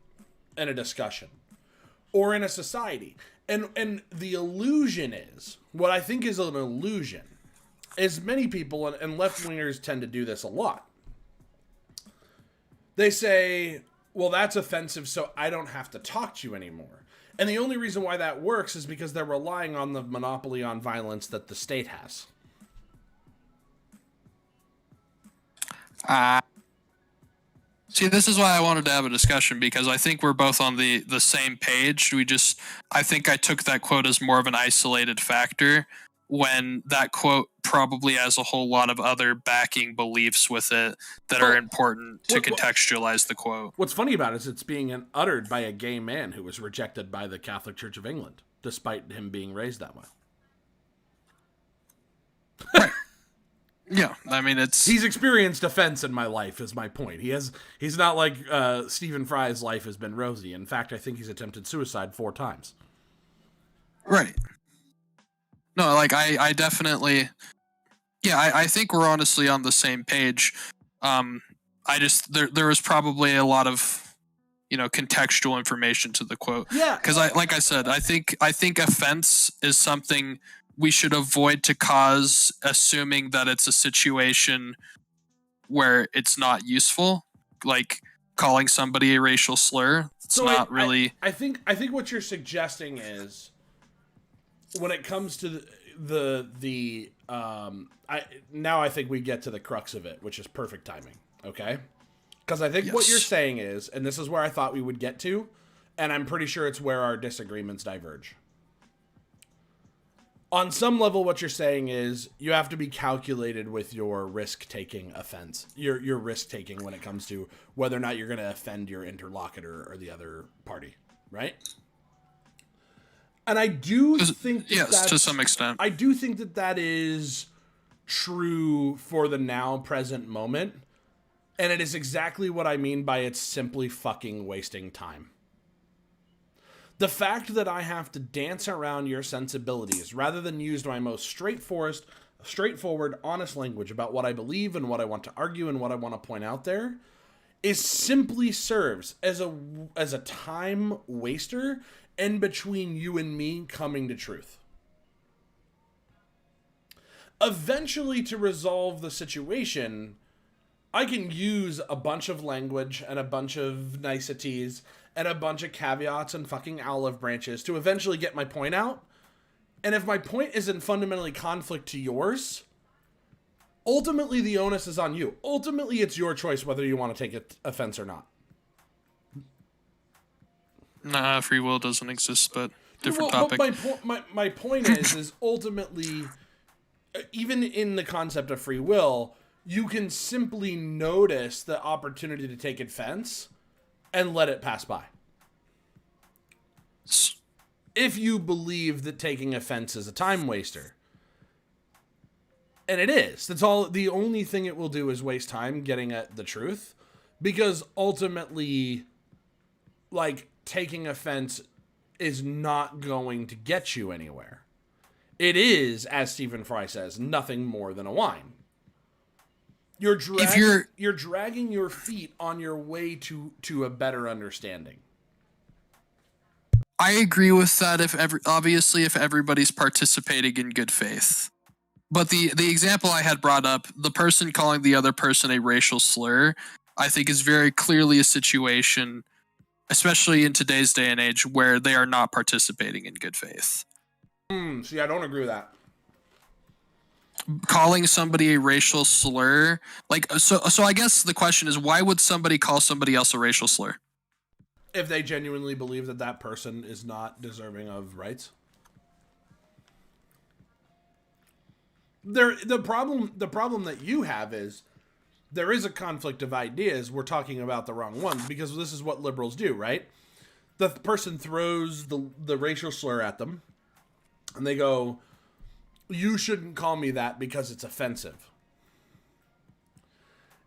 in a discussion, or in a society. And the illusion is, what I think is an illusion, is many people, and left-wingers tend to do this a lot. They say, well, that's offensive, so I don't have to talk to you anymore. And the only reason why that works is because they're relying on the monopoly on violence that the state has. See, this is why I wanted to have a discussion, because I think we're both on the same page. I think I took that quote as more of an isolated factor, when that quote probably has a whole lot of other backing beliefs with it that are important to contextualize the quote. What's funny about it is it's being uttered by a gay man who was rejected by the Catholic Church of England, despite him being raised that way. Right. Yeah, I mean, he's experienced offense in my life, is my point. He's not like Stephen Fry's life has been rosy. In fact, I think he's attempted suicide 4 times. Right. No, like I definitely, yeah, I think we're honestly on the same page. There was probably a lot of, contextual information to the quote. Yeah. Because like I said, I think offense is something we should avoid to cause, assuming that it's a situation where it's not useful, like calling somebody a racial slur. It's not really. I think what you're suggesting is, when it comes to I think we get to the crux of it, which is perfect timing. Okay, because I think what you're saying is, and this is where I thought we would get to, and I'm pretty sure it's where our disagreements diverge. On some level, what you're saying is you have to be calculated with your risk-taking offense, your risk-taking when it comes to whether or not you're going to offend your interlocutor or the other party, right? And I do think yes, to some extent. I do think that is true for the now present moment. And it is exactly what I mean by it's simply fucking wasting time. The fact that I have to dance around your sensibilities rather than use my most straightforward, honest language about what I believe and what I want to argue and what I want to point out there is simply serves as a time waster in between you and me coming to truth. Eventually, to resolve the situation, I can use a bunch of language and a bunch of niceties and a bunch of caveats and fucking olive branches to eventually get my point out. And if my point is in fundamentally conflict to yours, ultimately the onus is on you. Ultimately, it's your choice whether you want to take offense or not. Nah, free will doesn't exist, but different Well, topic. my point is ultimately, even in the concept of free will, you can simply notice the opportunity to take offense and let it pass by. If you believe that taking offense is a time waster. And it is. That's all. The only thing it will do is waste time getting at the truth. Because ultimately, like, taking offense is not going to get you anywhere. It is, as Stephen Fry says, nothing more than a whine. You're dragging your feet on your way to a better understanding. I agree with that if everybody's participating in good faith. But the example I had brought up, the person calling the other person a racial slur, I think is very clearly a situation, especially in today's day and age, where they are not participating in good faith. See, I don't agree with that. Calling somebody a racial slur, so I guess the question is, why would somebody call somebody else a racial slur? If they genuinely believe that that person is not deserving of rights. The problem that you have is there is a conflict of ideas. We're talking about the wrong ones because this is what liberals do, right? The person throws the racial slur at them and they go, "You shouldn't call me that because it's offensive."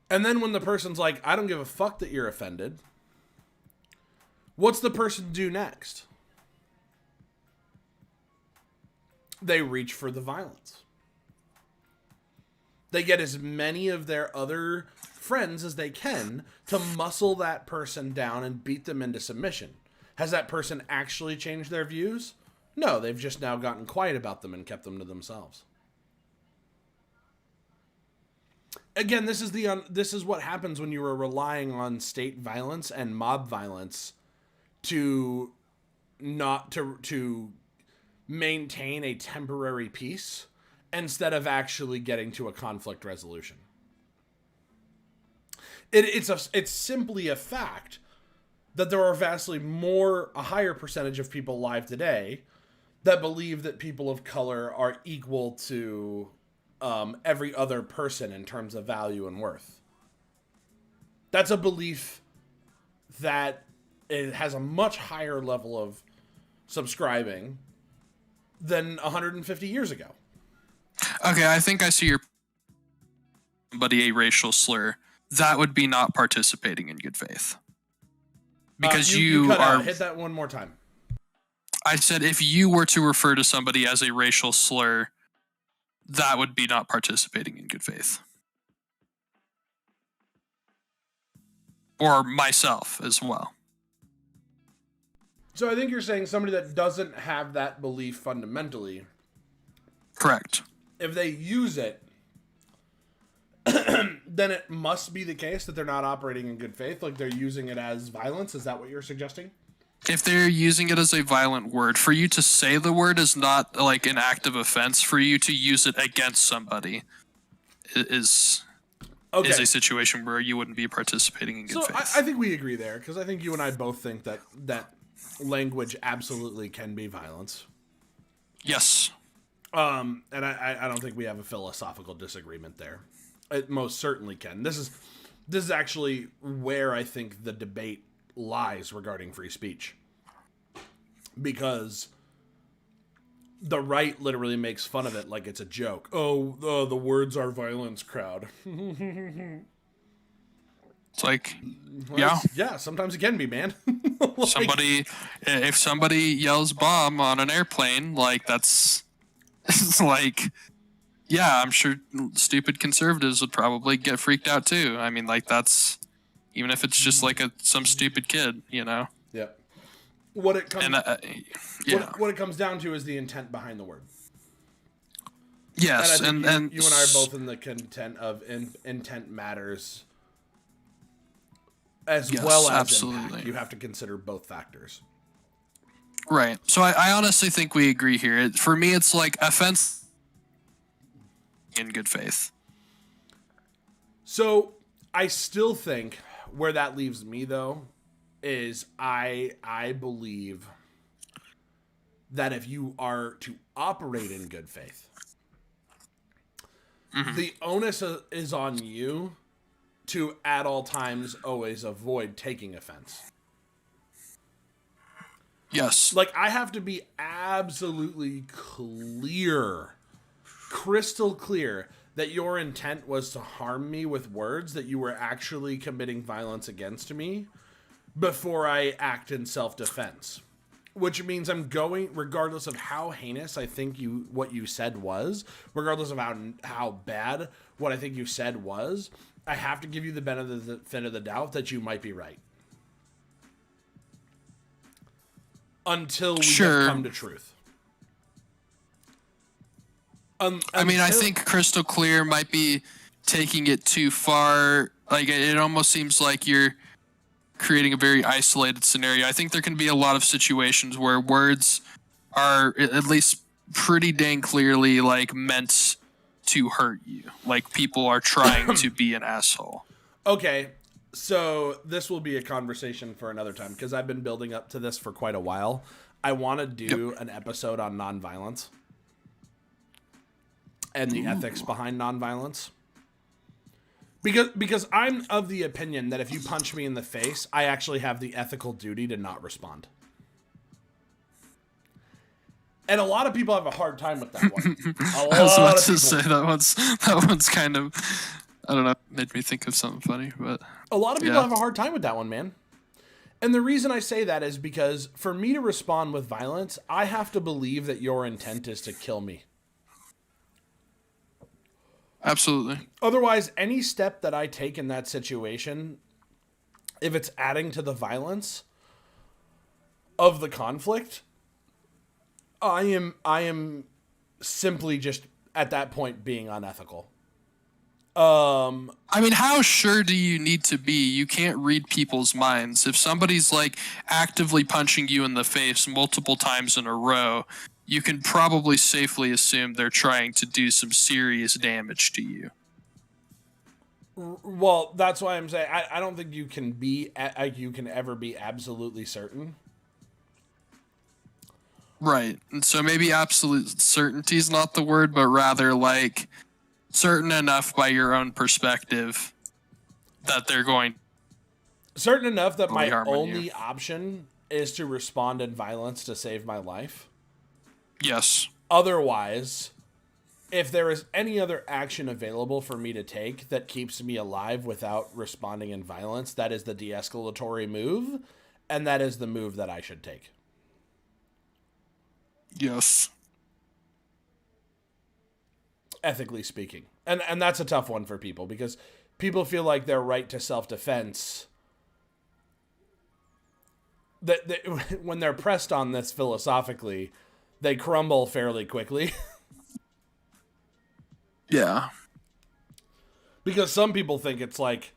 And then when the person's like, "I don't give a fuck that you're offended," what's the person do next? They reach for the violence. They get as many of their other friends as they can to muscle that person down and beat them into submission. Has that person actually changed their views? No, they've just now gotten quiet about them and kept them to themselves. Again, this is what happens when you are relying on state violence and mob violence to maintain a temporary peace instead of actually getting to a conflict resolution. It's simply a fact that there are a higher percentage of people alive today that believe that people of color are equal to every other person in terms of value and worth. That's a belief that it has a much higher level of subscribing than 150 years ago. Okay, I think I see your somebody a racial slur. That would be not participating in good faith. Because you cut out. Hit that one more time. I said if you were to refer to somebody as a racial slur, that would be not participating in good faith. Or myself as well. So I think you're saying somebody that doesn't have that belief fundamentally, correct, if they use it, then it must be the case that they're not operating in good faith, like they're using it as violence. Is that what you're suggesting? If they're using it as a violent word, for you to say the word is not like an act of offense. For you to use it against somebody is a situation where you wouldn't be participating in good faith. I think we agree there, because I think you and I both think that language absolutely can be violence. Yes. And I don't think we have a philosophical disagreement there. It most certainly can. This is actually where I think the debate lies regarding free speech. Because the right literally makes fun of it like it's a joke. Oh, the words are violence, crowd. It's like, yeah, Yeah, sometimes it can be, man. Like, if somebody yells bomb on an airplane, like that's, it's like, yeah, I'm sure stupid conservatives would probably get freaked out too. I mean, like that's, even if it's just like some stupid kid, you know. Yeah. What it comes, And yeah, what it comes down to is the intent behind the word. yes, And I think and you and I are both in the content of intent matters, as Yes, well as absolutely. impact. You have to consider both factors. right. So I honestly think we agree here. For me, it's like offense in good faith. So I still think where that leaves me, though, is I believe that if you are to operate in good faith, the onus is on you to at all times always avoid taking offense. Yes. Like, I have to be absolutely clear, crystal clear, that your intent was to harm me with words, that you were actually committing violence against me before I act in self-defense. Which means I'm going, regardless of how heinous I think what you said was, regardless of how bad what I think you said was, I have to give you the benefit of the doubt that you might be right. Until we Sure. have come to truth. I mean, I think crystal clear might be taking it too far. Like, it almost seems like you're creating a very isolated scenario. I think there can be a lot of situations where words are at least pretty dang clearly like meant to hurt you. Like people are trying to be an asshole. Okay, so this will be a conversation for another time because I've been building up to this for quite a while. I want to do an episode on nonviolence and the ethics behind nonviolence. Because I'm of the opinion that if you punch me in the face, I actually have the ethical duty to not respond. And a lot of people have a hard time with that one. I was about to say that one's kind of, I don't know, made me think of something funny, but A lot of people yeah. have a hard time with that one, man. And the reason I say that is because for me to respond with violence, I have to believe that your intent is to kill me. Absolutely. Otherwise, any step that I take in that situation, if it's adding to the violence of the conflict, I am simply just at that point being unethical. I mean, how sure do you need to be? You can't read people's minds. If somebody's like actively punching you in the face multiple times in a row, you can probably safely assume they're trying to do some serious damage to you. Well, that's why I'm saying I don't think you can ever be absolutely certain. Right. And so maybe absolute certainty is not the word, but rather like certain enough by your own perspective that they're going Certain enough that my harming you. only option is to respond in violence to save my life. Yes. Otherwise, if there is any other action available for me to take that keeps me alive without responding in violence, that is the de-escalatory move, and that is the move that I should take. Yes. Ethically speaking. And that's a tough one for people because people feel like their right to self-defense, that when they're pressed on this philosophically, they crumble fairly quickly. Yeah. Because some people think it's like,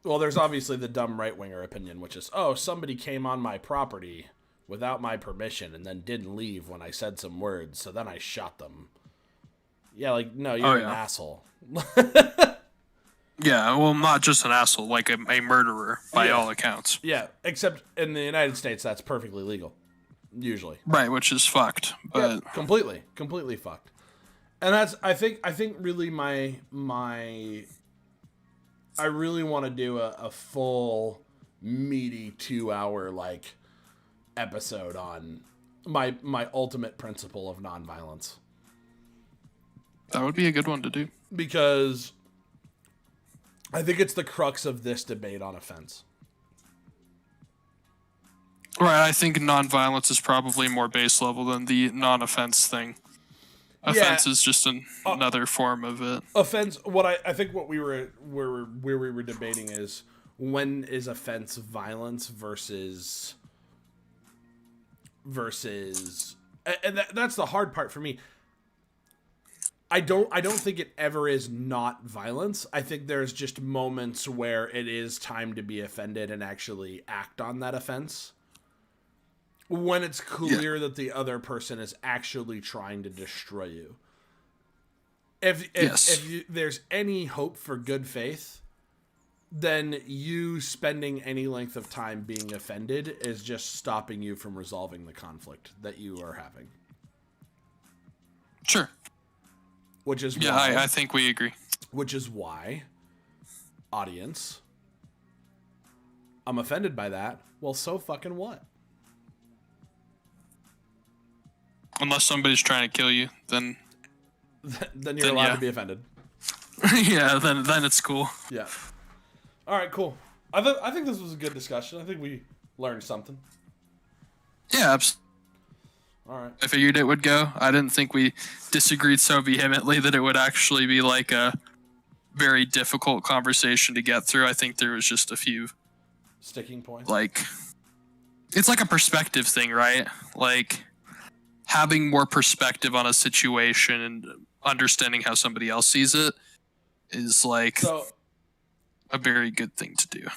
well, there's obviously the dumb right-winger opinion, which is, oh, somebody came on my property without my permission and then didn't leave when I said some words, so then I shot them. Yeah, like, no, you're an asshole. Yeah, well, not just an asshole, like a murderer by all accounts. Yeah, except in the United States, that's perfectly legal. Usually. Right, which is fucked. But Yeah, completely fucked. And that's, I think really my I really want to do a full meaty 2-hour like episode on my ultimate principle of nonviolence. That would be a good one to do. Because I think it's the crux of this debate on offense. Right, I think nonviolence is probably more base level than the non-offense thing. Offense is just another form of it. Offense. I think what we were debating is, when is offense violence versus, and that's the hard part for me. I don't think it ever is not violence. I think there's just moments where it is time to be offended and actually act on that offense. When it's clear that the other person is actually trying to destroy you. If there's any hope for good faith, then you spending any length of time being offended is just stopping you from resolving the conflict that you are having. Sure. Which is why, I think we agree. Which is why, audience, I'm offended by that. Well, so fucking what? Unless somebody's trying to kill you, then you're allowed to be offended. Yeah, then it's cool. Yeah. All right, cool. I think this was a good discussion. I think we learned something. Yeah, absolutely. All right. I figured it would go. I didn't think we disagreed so vehemently that it would actually be like a very difficult conversation to get through. I think there was just a few sticking points. Like, it's like a perspective thing, right? Like, having more perspective on a situation and understanding how somebody else sees it is like a very good thing to do.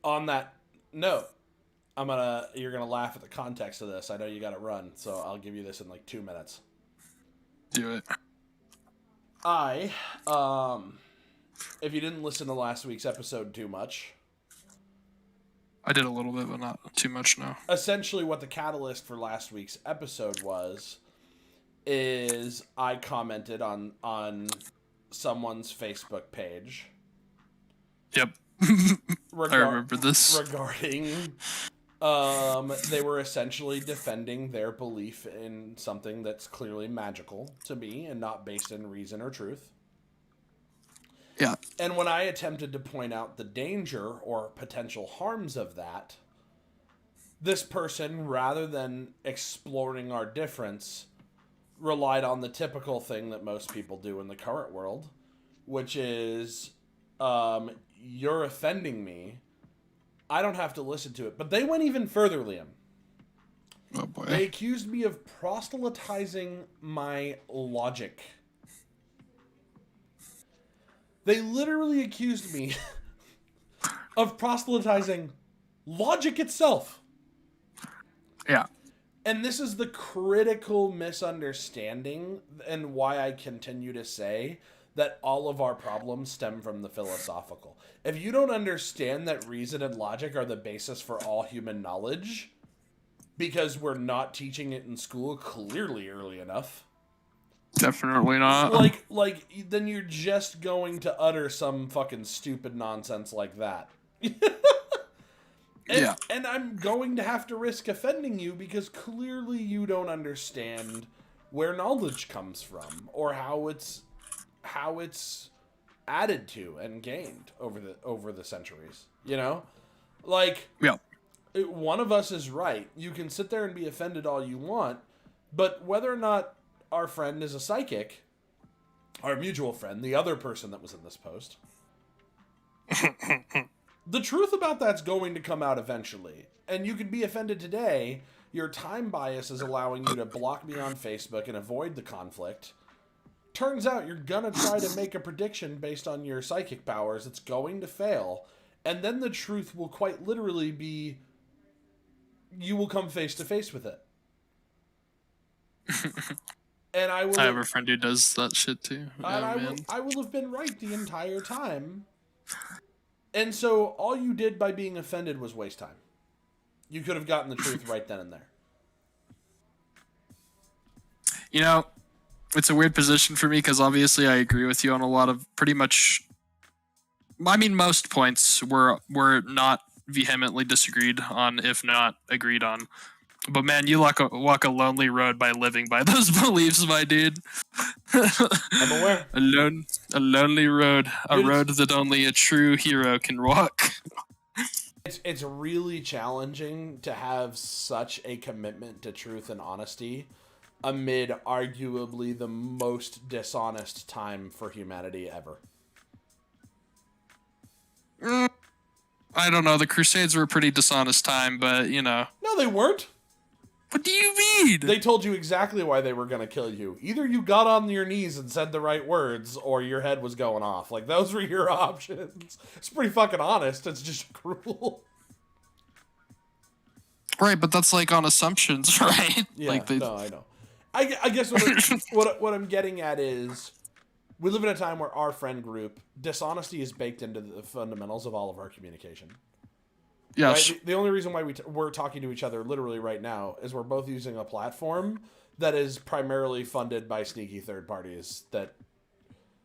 On that note, you're gonna laugh at the context of this. I know you gotta run, so I'll give you this in like 2 minutes. Do it. If you didn't listen to last week's episode too much, I did a little bit, but not too much, no. Essentially what the catalyst for last week's episode is I commented on someone's Facebook page. Yep. I remember this. Regarding, they were essentially defending their belief in something that's clearly magical to me and not based in reason or truth. Yeah. And when I attempted to point out the danger or potential harms of that, this person, rather than exploring our difference, relied on the typical thing that most people do in the current world, which is, you're offending me. I don't have to listen to it. But they went even further, Liam. Oh boy. They accused me of proselytizing my logic. They literally accused me of proselytizing logic itself. Yeah. And this is the critical misunderstanding and why I continue to say that all of our problems stem from the philosophical. If you don't understand that reason and logic are the basis for all human knowledge, because we're not teaching it in school clearly early enough, definitely not. Like then you're just going to utter some fucking stupid nonsense like that. And I'm going to have to risk offending you because clearly you don't understand where knowledge comes from or how it's added to and gained over the centuries. You know? Like, yeah. One of us is right. You can sit there and be offended all you want, but whether or not our friend is a psychic, our mutual friend, the other person that was in this post, the truth about that's going to come out eventually. And you can be offended today. Your time bias is allowing you to block me on Facebook and avoid the conflict. Turns out you're going to try to make a prediction based on your psychic powers. It's going to fail. And then the truth will quite literally be, you will come face to face with it. And I have a friend who does that shit too. And I will have been right the entire time. And so all you did by being offended was waste time. You could have gotten the truth right then and there. You know, it's a weird position for me because obviously I agree with you on a lot of pretty much, I mean, most points were not vehemently disagreed on, if not agreed on. But man, you walk a lonely road by living by those beliefs, my dude. I'm aware. A lonely road, a Dude, road that only a true hero can walk. It's really challenging to have such a commitment to truth and honesty amid arguably the most dishonest time for humanity ever. I don't know. The Crusades were a pretty dishonest time, but you know. No, they weren't. What do you mean? They told you exactly why they were going to kill you. Either you got on your knees and said the right words, or your head was going off. Like, those were your options. It's pretty fucking honest. It's just cruel. Right, but that's like on assumptions, right? Yeah, like no, I know. I guess what I'm getting at is we live in a time where our friend group, dishonesty is baked into the fundamentals of all of our communication. Yes. Right? The only reason why we're talking to each other literally right now is we're both using a platform that is primarily funded by sneaky third parties that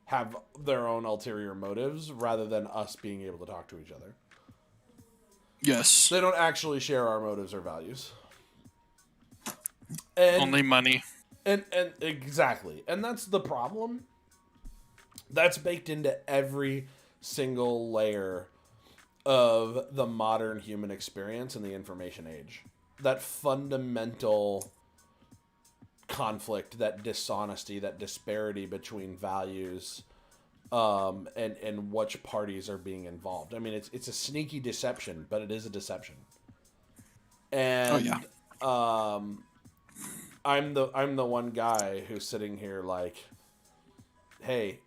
have their own ulterior motives rather than us being able to talk to each other. Yes. They don't actually share our motives or values. And, Only money. And exactly. And that's the problem. That's baked into every single layer of the modern human experience in the information age. That fundamental conflict, that dishonesty, that disparity between values, and which parties are being involved. I mean, it's a sneaky deception, but it is a deception. And I'm the one guy who's sitting here like, hey,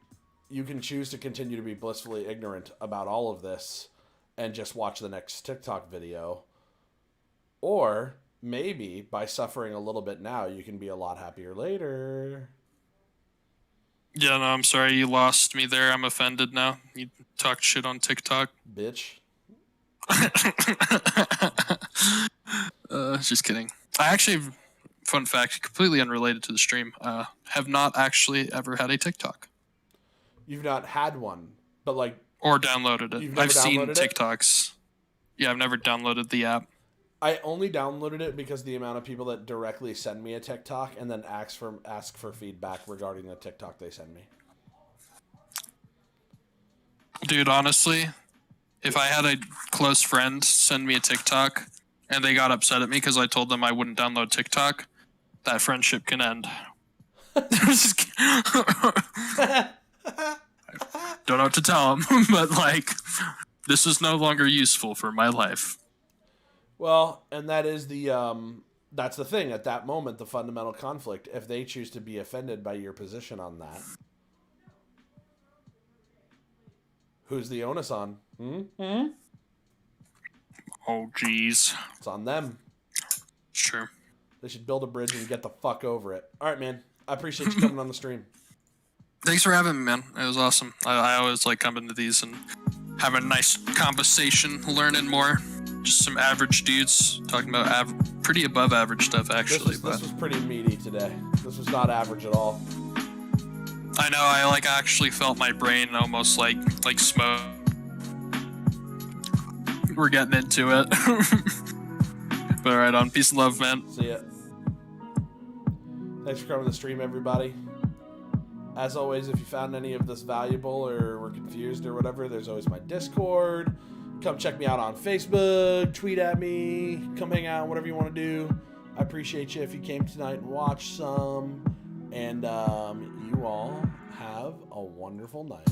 you can choose to continue to be blissfully ignorant about all of this and just watch the next TikTok video. Or maybe by suffering a little bit now, you can be a lot happier later. Yeah, no, I'm sorry. You lost me there. I'm offended now. You talked shit on TikTok. Bitch. Just kidding. I actually, fun fact, completely unrelated to the stream, have not actually ever had a TikTok. You've not had one, but like... Or downloaded it. You've never I've seen downloaded it? TikToks. Yeah, I've never downloaded the app. I only downloaded it because the amount of people that directly send me a TikTok and then ask for feedback regarding the TikTok they send me. Dude, honestly, if I had a close friend send me a TikTok and they got upset at me because I told them I wouldn't download TikTok, that friendship can end. Just kidding. Don't know what to tell them, but like, this is no longer useful for my life. Well, and that is that's the thing at that moment, the fundamental conflict. If they choose to be offended by your position on that, who's the onus on? Oh, jeez. It's on them. Sure. They should build a bridge and get the fuck over it. All right, man. I appreciate you coming on the stream. Thanks for having me, man. It was awesome. I always like coming to these and having a nice conversation, learning more. Just some average dudes talking about pretty above average stuff, actually. This was pretty meaty today. This was not average at all. I know. I like actually felt my brain almost like smoke. We're getting into it. But right on. Peace and love, man. See ya. Thanks for coming to the stream, everybody. As always, if you found any of this valuable or were confused or whatever, there's always my Discord. Come check me out on Facebook, tweet at me, come hang out, whatever you want to do. I appreciate you if you came tonight and watched some. And you all have a wonderful night.